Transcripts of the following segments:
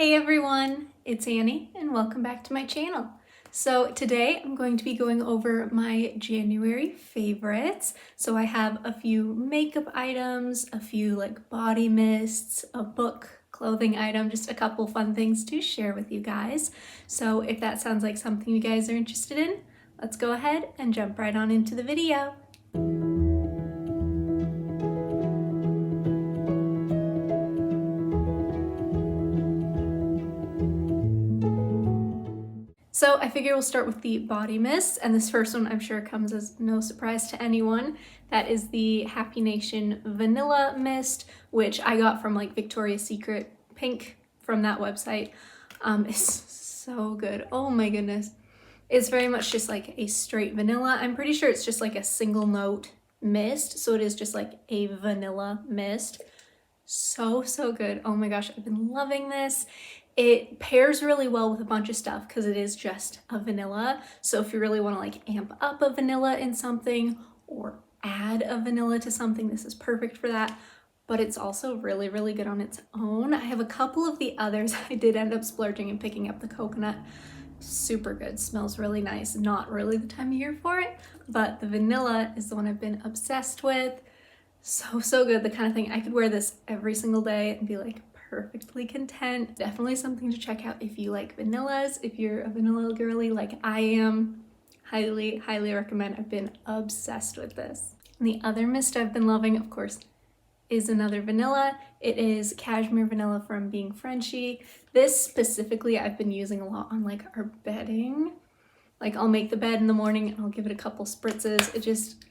Hey everyone, it's Annie and welcome back to my channel. So today I'm going to be going over my January favorites. So I have a few makeup items, a few like body mists, a book, clothing item, just a couple fun things to share with you guys. So if that sounds like something you guys are interested in, let's go ahead and jump right on into the video. So I figure we'll start with the body mist, and this first one I'm sure comes as no surprise to anyone. That is the Happy Nation Vanilla Mist, which I got from like Victoria's Secret Pink from that website. It's so good. Oh my goodness. It's very much just like a straight vanilla. I'm pretty sure it's just like a single note mist, so it is just like a vanilla mist. So good. Oh my gosh, I've been loving this. It pairs really well with a bunch of stuff because it is just a vanilla. So if you really want to like amp up a vanilla in something or add a vanilla to something, this is perfect for that. But it's also really good on its own. I have a couple of the others. I did end up splurging and picking up the coconut. Super good, smells really nice. Not really the time of year for it, but the vanilla is the one I've been obsessed with. So good. The kind of thing I could wear this every single day and be like perfectly content. Definitely something to check out if you like vanillas, if you're a vanilla girly like I am. Highly recommend. I've been obsessed with this. And the other mist I've been loving, of course, is another vanilla. It is Cashmere Vanilla from Being Frenchy. This specifically I've been using a lot on like our bedding. Like I'll make the bed in the morning and I'll give it a couple spritzes. It just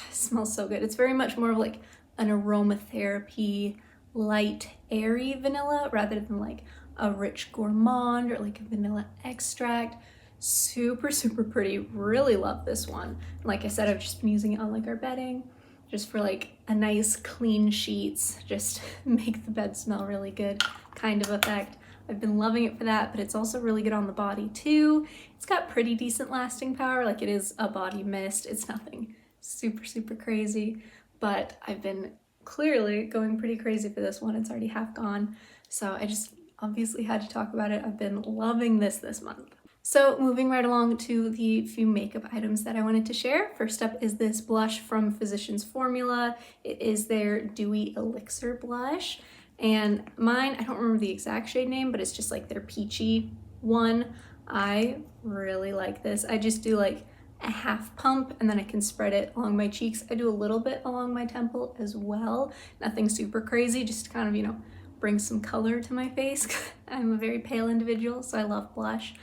smells so good. It's very much more of like an aromatherapy, light, airy vanilla rather than like a rich gourmand or like a vanilla extract. Super pretty. Really love this one. Like I said, I've just been using it on like our bedding just for like a nice clean sheets, just make the bed smell really good kind of effect. I've been loving it for that, but it's also really good on the body too. It's got pretty decent lasting power. Like it is a body mist. It's nothing super crazy, but I've been clearly going pretty crazy for this one. It's already half gone, so I just obviously had to talk about it. I've been loving this month. So moving right along to the few makeup items that I wanted to share. First up is this blush from Physicians Formula. It is their Dewy Elixir blush, and mine, I don't remember the exact shade name, but it's just like their peachy one. I really like this. I just do like a half pump and then I can spread it along my cheeks. I do a little bit along my temple as well. Nothing super crazy, just to kind of, you know, bring some color to my face. I'm a very pale individual, so I love blush.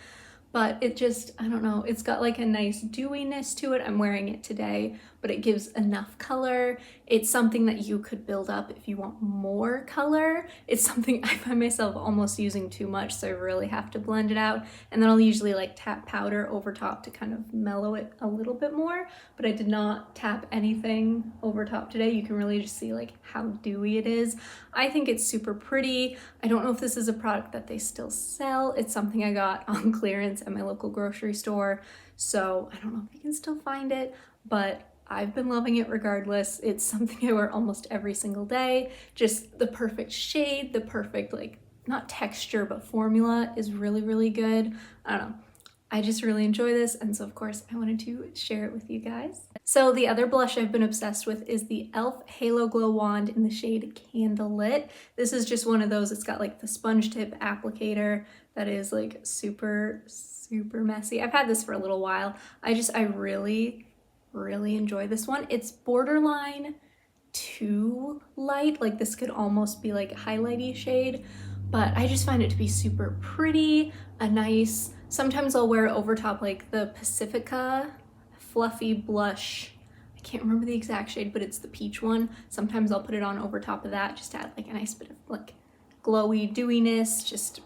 But it just, I don't know, it's got like a nice dewiness to it. I'm wearing it today, but it gives enough color. It's something that you could build up if you want more color. It's something I find myself almost using too much, so I really have to blend it out. And then I'll usually like tap powder over top to kind of mellow it a little bit more, but I did not tap anything over top today. You can really just see like how dewy it is. I think it's super pretty. I don't know if this is a product that they still sell. It's something I got on clearance at my local grocery store, so I don't know if you can still find it, but I've been loving it regardless. It's something I wear almost every single day. Just the perfect shade, the perfect like, not texture, but formula is really good. I don't know. I just really enjoy this, and so of course I wanted to share it with you guys. So the other blush I've been obsessed with is the e.l.f. Halo Glow Wand in the shade Candlelit. This is just one of those, it's got like the sponge tip applicator that is like super messy. I've had this for a little while. I really enjoy this one. It's borderline too light, like this could almost be like a highlighty shade, but I just find it to be super pretty, a nice, sometimes I'll wear it over top like the Pacifica fluffy blush. I can't remember the exact shade, but it's the peach one. Sometimes I'll put it on over top of that, just to add like a nice bit of like glowy dewiness, just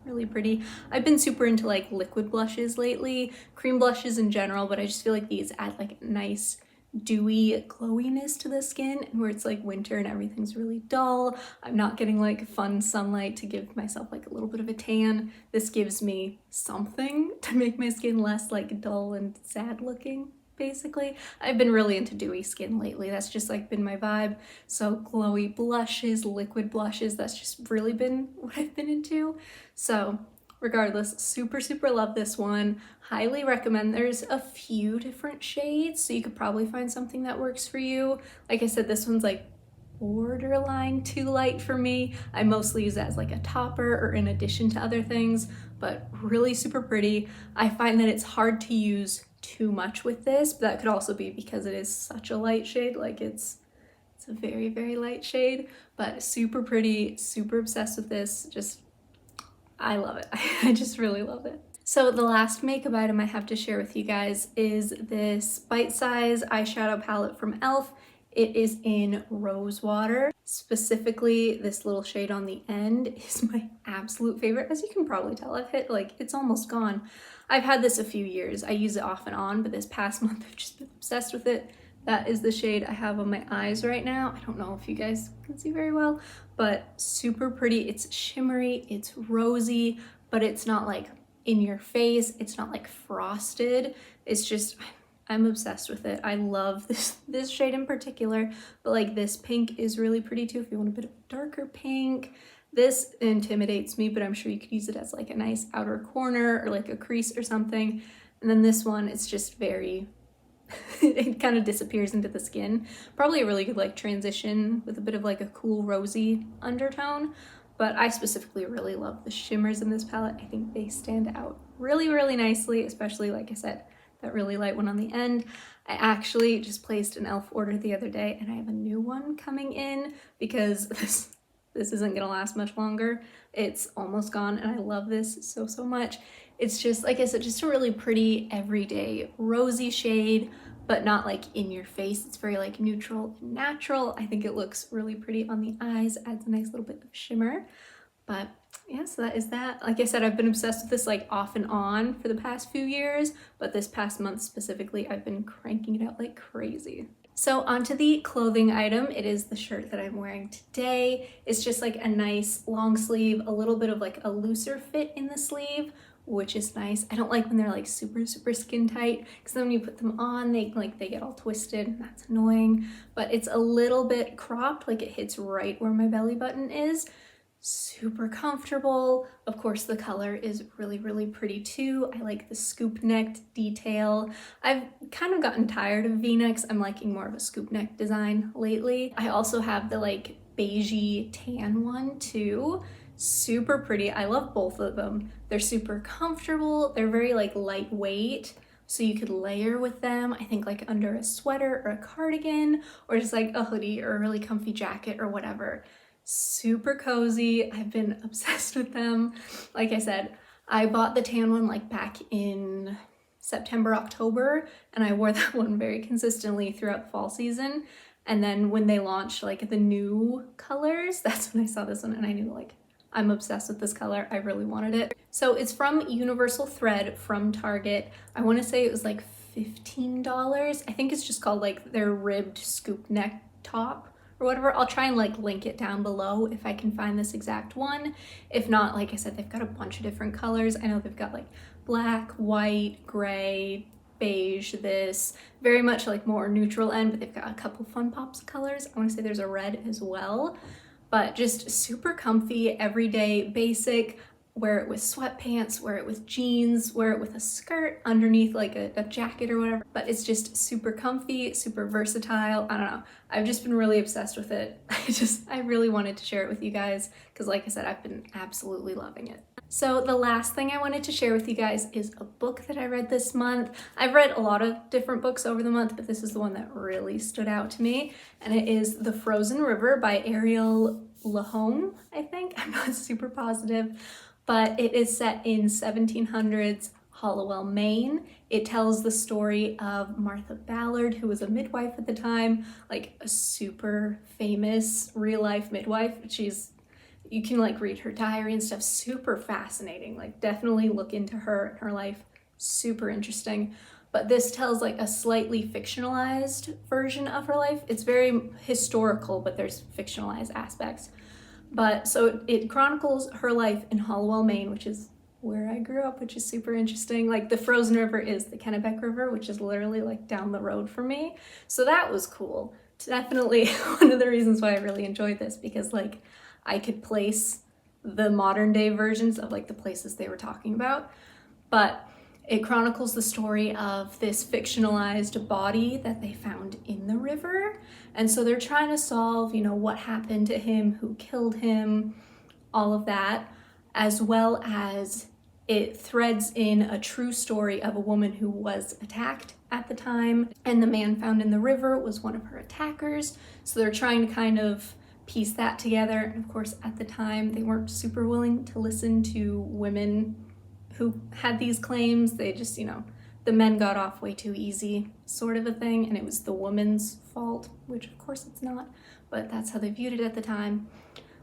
really pretty. I've been super into like liquid blushes lately, cream blushes in general, but I just feel like these add like a nice dewy glowiness to the skin, and where it's like winter and everything's really dull, I'm not getting like fun sunlight to give myself like a little bit of a tan. This gives me something to make my skin less like dull and sad looking, basically. I've been really into dewy skin lately. That's just like been my vibe. So glowy blushes, liquid blushes, that's just really been what I've been into. So regardless, super, super love this one. Highly recommend. There's a few different shades, so you could probably find something that works for you. Like I said, this one's like borderline too light for me. I mostly use it as like a topper or in addition to other things, but really super pretty. I find that it's hard to use too much with this, but that could also be because it is such a light shade. Like it's a very, very light shade, but super pretty, super obsessed with this. Just, I love it. I just really love it. So the last makeup item I have to share with you guys is this bite-size eyeshadow palette from e.l.f. It is in Rose Water. Specifically, this little shade on the end is my absolute favorite. As you can probably tell, I've hit, like, it's almost gone. I've had this a few years. I use it off and on, but this past month I've just been obsessed with it. That is the shade I have on my eyes right now. I don't know if you guys can see very well, but super pretty. It's shimmery, it's rosy, but it's not like in your face. It's not like frosted. It's just, I'm obsessed with it. I love this shade in particular, but like this pink is really pretty too if you want a bit of a darker pink. This intimidates me, but I'm sure you could use it as like a nice outer corner or like a crease or something. And then this one, it's just very, it kind of disappears into the skin. Probably a really good like transition with a bit of like a cool rosy undertone. But I specifically really love the shimmers in this palette. I think they stand out really, really nicely, especially like I said, that really light one on the end. I actually just placed an e.l.f. order the other day and I have a new one coming in because this isn't gonna last much longer. It's almost gone and I love this so, so much. It's just, like I said, just a really pretty everyday rosy shade, but not like in your face. It's very like neutral and natural. I think it looks really pretty on the eyes, adds a nice little bit of shimmer. But yeah, so that is that. Like I said, I've been obsessed with this like off and on for the past few years, but this past month specifically, I've been cranking it out like crazy. So onto the clothing item. It is the shirt that I'm wearing today. It's just like a nice long sleeve, a little bit of like a looser fit in the sleeve, which is nice. I don't like when they're like super, super skin tight because then when you put them on, they get all twisted and that's annoying. But it's a little bit cropped, like it hits right where my belly button is. Super comfortable. Of course, the color is really, really pretty too. I like the scoop neck detail. I've kind of gotten tired of V-necks. I'm liking more of a scoop neck design lately. I also have the like beigey tan one too. Super pretty. I love both of them. They're super comfortable. They're very like lightweight, so you could layer with them. I think like under a sweater or a cardigan or just like a hoodie or a really comfy jacket or whatever. Super cozy. I've been obsessed with them. Like I said, I bought the tan one like back in September, October, and I wore that one very consistently throughout the fall season. And then when they launched like the new colors, that's when I saw this one and I knew like, I'm obsessed with this color. I really wanted it. So it's from Universal Thread from Target. I want to say it was like $15. I think it's just called like their ribbed scoop neck top or whatever. I'll try and like link it down below if I can find this exact one. If not, like I said, they've got a bunch of different colors. I know they've got like black, white, gray, beige, this very much like more neutral end, but they've got a couple fun pops of colors. I want to say there's a red as well, but just super comfy, everyday, basic. Wear it with sweatpants, wear it with jeans, wear it with a skirt underneath like a jacket or whatever. But it's just super comfy, super versatile. I don't know. I've just been really obsessed with it. I really wanted to share it with you guys because like I said, I've been absolutely loving it. So the last thing I wanted to share with you guys is a book that I read this month. I've read a lot of different books over the month, but this is the one that really stood out to me. And it is The Frozen River by Ariel Lahome, I think. I'm not super positive. But it is set in 1700s Hollowell, Maine. It tells the story of Martha Ballard, who was a midwife at the time, like a super famous real life midwife. You can like read her diary and stuff, super fascinating. Like definitely look into her and her life, super interesting. But this tells like a slightly fictionalized version of her life. It's very historical, but there's fictionalized aspects. But so it chronicles her life in Hollowell, Maine, which is where I grew up, which is super interesting. Like the frozen river is the Kennebec River, which is literally like down the road from me. So that was cool. Definitely one of the reasons why I really enjoyed this, because like I could place the modern day versions of like the places they were talking about. But it chronicles the story of this fictionalized body that they found in the river. And so they're trying to solve, you know, what happened to him, who killed him, all of that, as well as it threads in a true story of a woman who was attacked at the time, and the man found in the river was one of her attackers. So they're trying to kind of piece that together. And of course, at the time, they weren't super willing to listen to women who had these claims. They just, you know, the men got off way too easy, sort of a thing, and it was the woman's fault, which of course it's not, but that's how they viewed it at the time.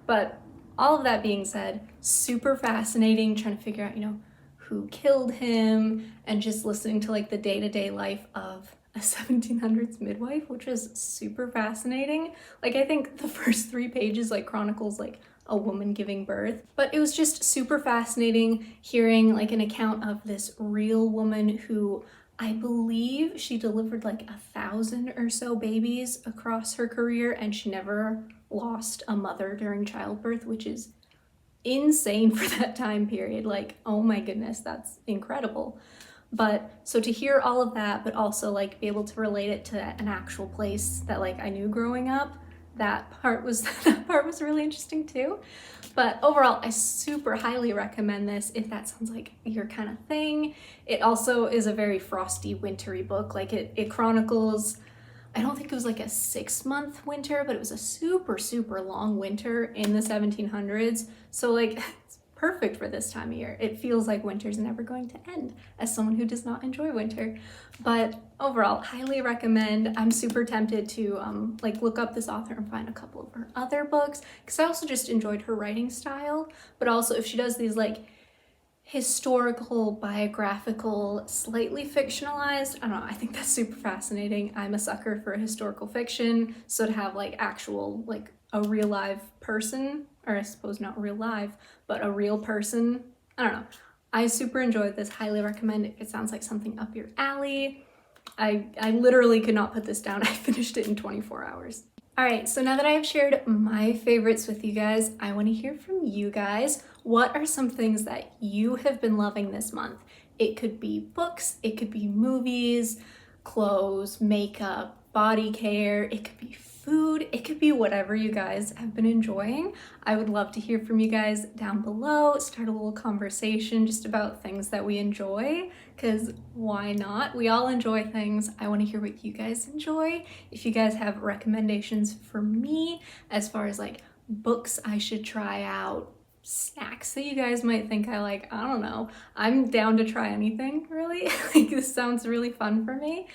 But all of that being said, super fascinating trying to figure out, you know, who killed him, and just listening to like the day-to-day life of a 1700s midwife, which was super fascinating. Like I think the first 3 pages like chronicles like a woman giving birth, but it was just super fascinating hearing like an account of this real woman who, I believe she delivered like 1,000 or so babies across her career, and she never lost a mother during childbirth, which is insane for that time period. Like, oh my goodness, that's incredible. But so to hear all of that, but also like be able to relate it to an actual place that like I knew growing up, that part was really interesting too. But overall, I super highly recommend this if that sounds like your kind of thing. It also is a very frosty, wintry book. Like it chronicles, I don't think it was like a 6-month winter, but it was a super, super long winter in the 1700s. So like it's perfect for this time of year. It feels like winter's never going to end as someone who does not enjoy winter. But overall, highly recommend. I'm super tempted to like look up this author and find a couple of her other books, because I also just enjoyed her writing style. But also if she does these like historical, biographical, slightly fictionalized, I don't know, I think that's super fascinating. I'm a sucker for historical fiction, so to have like actual, like a real live person, or I suppose not real live, but a real person, I don't know. I super enjoyed this, highly recommend it. It sounds like something up your alley. I literally could not put this down. I finished it in 24 hours. All right, so now that I've shared my favorites with you guys, I want to hear from you guys. What are some things that you have been loving this month? It could be books, it could be movies, clothes, makeup, body care, it could be food, it could be whatever you guys have been enjoying. I would love to hear from you guys down below, start a little conversation just about things that we enjoy, because why not? We all enjoy things. I want to hear what you guys enjoy. If you guys have recommendations for me as far as like books I should try out, snacks that you guys might think I like, I don't know. I'm down to try anything, really. Like this sounds really fun for me.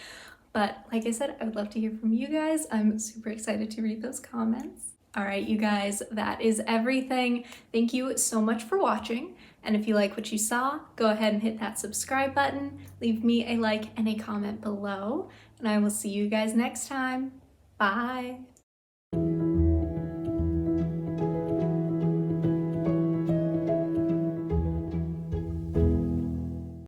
But like I said, I would love to hear from you guys. I'm super excited to read those comments. All right, you guys, that is everything. Thank you so much for watching. And if you like what you saw, go ahead and hit that subscribe button. Leave me a like and a comment below. And I will see you guys next time. Bye.